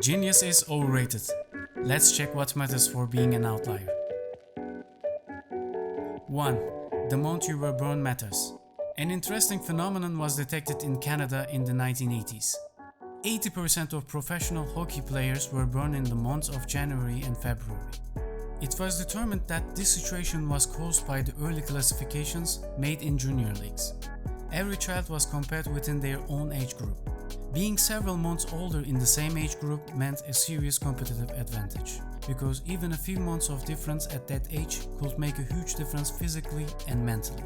Genius is overrated. Let's check what matters for being an outlier. 1. The month you were born matters. An interesting phenomenon was detected in Canada in the 1980s. 80% of professional hockey players were born in the months of January and February. It was determined that this situation was caused by the early classifications made in junior leagues. Every child was compared within their own age group. Being several months older in the same age group meant a serious competitive advantage, because even a few months of difference at that age could make a huge difference physically and mentally.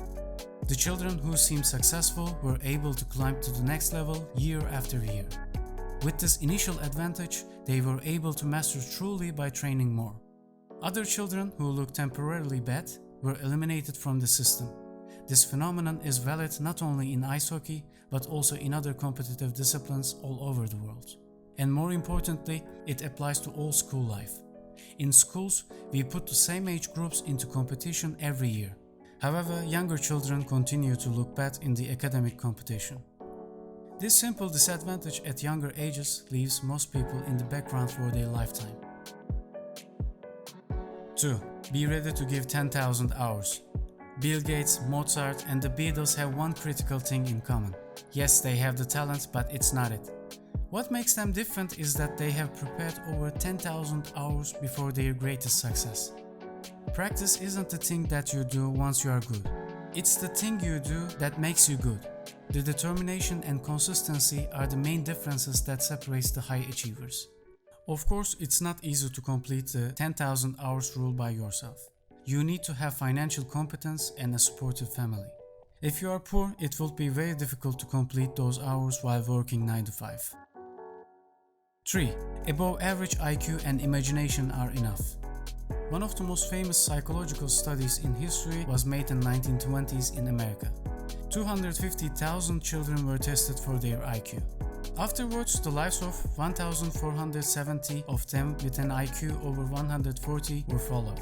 The children who seemed successful were able to climb to the next level year after year. With this initial advantage, they were able to master truly by training more. Other children who looked temporarily bad were eliminated from the system. This phenomenon is valid not only in ice hockey, but also in other competitive disciplines all over the world. And more importantly, it applies to all school life. In schools, we put the same age groups into competition every year. However, younger children continue to look bad in the academic competition. This simple disadvantage at younger ages leaves most people in the background for their lifetime. 2. Be ready to give 10,000 hours. Bill Gates, Mozart, and the Beatles have one critical thing in common. Yes, they have the talent, but it's not it. What makes them different is that they have prepared over 10,000 hours before their greatest success. Practice isn't the thing that you do once you are good. It's the thing you do that makes you good. The determination and consistency are the main differences that separates the high achievers. Of course, it's not easy to complete the 10,000 hours rule by yourself. You need to have financial competence and a supportive family. If you are poor, it will be very difficult to complete those hours while working 9 to 5. 3. Above average IQ and imagination are enough. One of the most famous psychological studies in history was made in the 1920s in America. 250,000 children were tested for their IQ. Afterwards, the lives of 1,470 of them with an IQ over 140 were followed.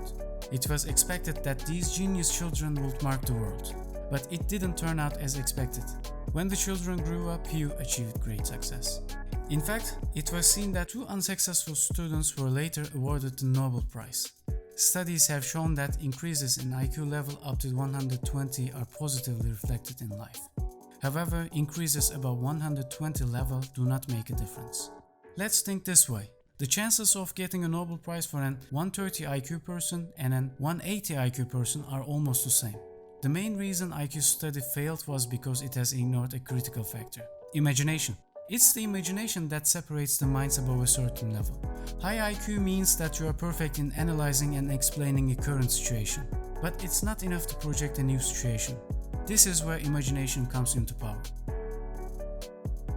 It was expected that these genius children would mark the world, but it didn't turn out as expected. When the children grew up, few achieved great success. In fact, it was seen that 2 unsuccessful students were later awarded the Nobel Prize. Studies have shown that increases in IQ level up to 120 are positively reflected in life. However, increases above 120 level do not make a difference. Let's think this way. The chances of getting a Nobel Prize for an 130 IQ person and an 180 IQ person are almost the same. The main reason IQ study failed was because it has ignored a critical factor: imagination. It's the imagination that separates the minds above a certain level. High IQ means that you are perfect in analyzing and explaining a current situation, but it's not enough to project a new situation. This is where imagination comes into power.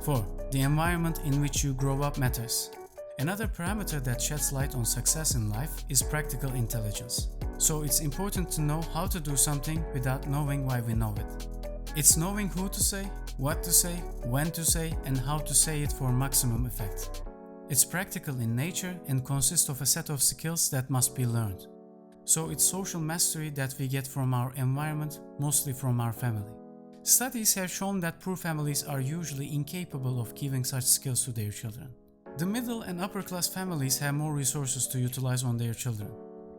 4. The environment in which you grow up matters. Another parameter that sheds light on success in life is practical intelligence. So it's important to know how to do something without knowing why we know it. It's knowing who to say, what to say, when to say, and how to say it for maximum effect. It's practical in nature and consists of a set of skills that must be learned. So it's social mastery that we get from our environment, mostly from our family. Studies have shown that poor families are usually incapable of giving such skills to their children. The middle and upper class families have more resources to utilize on their children.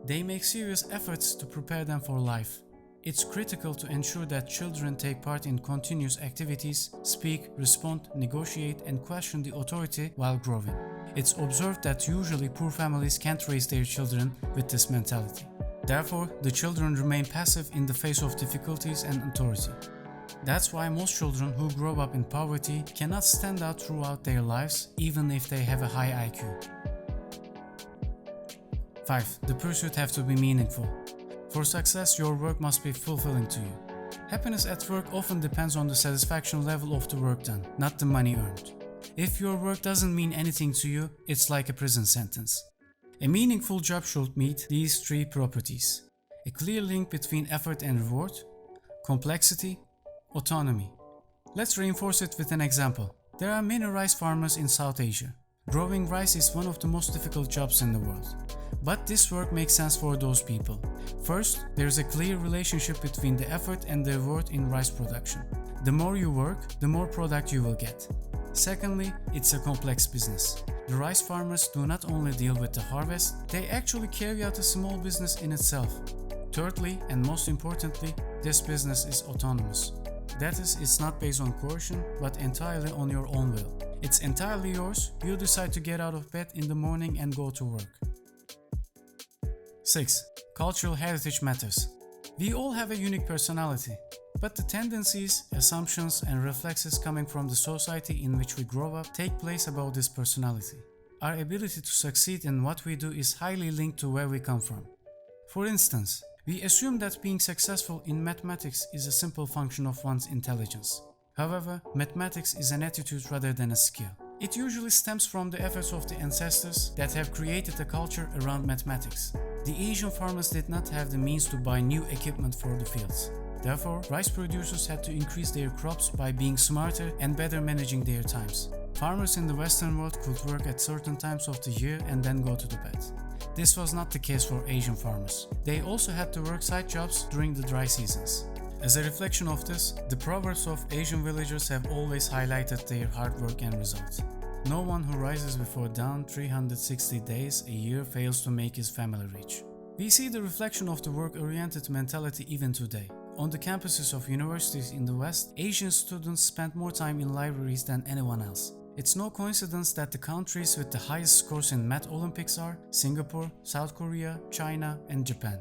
They make serious efforts to prepare them for life. It's critical to ensure that children take part in continuous activities, speak, respond, negotiate, and question the authority while growing. It's observed that usually poor families can't raise their children with this mentality. Therefore, the children remain passive in the face of difficulties and authority. That's why most children who grow up in poverty cannot stand out throughout their lives, even if they have a high IQ. 5. The pursuit has to be meaningful. For success, your work must be fulfilling to you. Happiness at work often depends on the satisfaction level of the work done, not the money earned. If your work doesn't mean anything to you, it's like a prison sentence. A meaningful job should meet these 3 properties: a clear link between effort and reward, complexity, autonomy. Let's reinforce it with an example. There are many rice farmers in South Asia. Growing rice is one of the most difficult jobs in the world. But this work makes sense for those people. First, there's a clear relationship between the effort and the reward in rice production. The more you work, the more product you will get. Secondly, it's a complex business. The rice farmers do not only deal with the harvest, they actually carry out a small business in itself. Thirdly, and most importantly, this business is autonomous. That is, it's not based on coercion, but entirely on your own will. It's entirely yours, you decide to get out of bed in the morning and go to work. 6. Cultural heritage matters. We all have a unique personality, but the tendencies, assumptions, and reflexes coming from the society in which we grow up take place above this personality. Our ability to succeed in what we do is highly linked to where we come from. For instance, we assume that being successful in mathematics is a simple function of one's intelligence. However, mathematics is an attitude rather than a skill. It usually stems from the efforts of the ancestors that have created a culture around mathematics. The Asian farmers did not have the means to buy new equipment for the fields. Therefore, rice producers had to increase their crops by being smarter and better managing their times. Farmers in the Western world could work at certain times of the year and then go to the bed. This was not the case for Asian farmers. They also had to work side jobs during the dry seasons. As a reflection of this, the proverbs of Asian villagers have always highlighted their hard work and results. No one who rises before dawn 360 days a year fails to make his family rich. We see the reflection of the work-oriented mentality even today. On the campuses of universities in the West, Asian students spend more time in libraries than anyone else. It's no coincidence that the countries with the highest scores in Math Olympics are Singapore, South Korea, China, and Japan.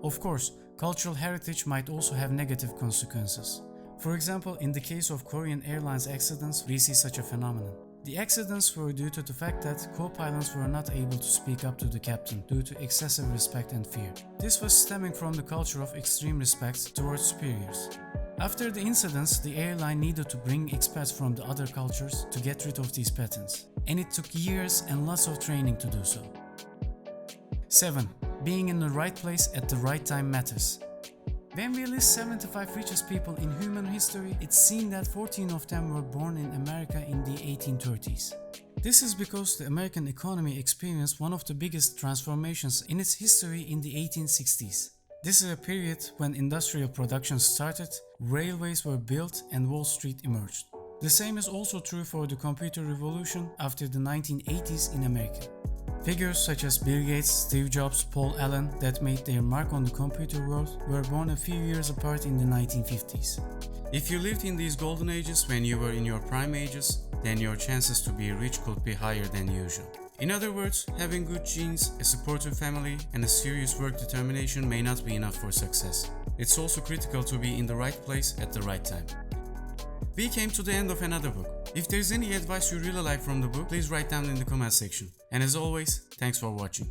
Of course, cultural heritage might also have negative consequences. For example, in the case of Korean Airlines accidents, we see such a phenomenon. The accidents were due to the fact that co-pilots were not able to speak up to the captain due to excessive respect and fear. This was stemming from the culture of extreme respect towards superiors. After the incidents, the airline needed to bring expats from the other cultures to get rid of these patterns, and it took years and lots of training to do so. 7. Being in the right place at the right time matters. When we list 75 richest people in human history, it's seen that 14 of them were born in America in the 1830s. This is because the American economy experienced one of the biggest transformations in its history in the 1860s. This is a period when industrial production started, railways were built, and Wall Street emerged. The same is also true for the computer revolution after the 1980s in America. Figures such as Bill Gates, Steve Jobs, Paul Allen that made their mark on the computer world were born a few years apart in the 1950s. If you lived in these golden ages when you were in your prime ages, then your chances to be rich could be higher than usual. In other words, having good genes, a supportive family, and a serious work determination may not be enough for success. It's also critical to be in the right place at the right time. We came to the end of another book. If there's any advice you really like from the book, please write down in the comment section. And as always, thanks for watching.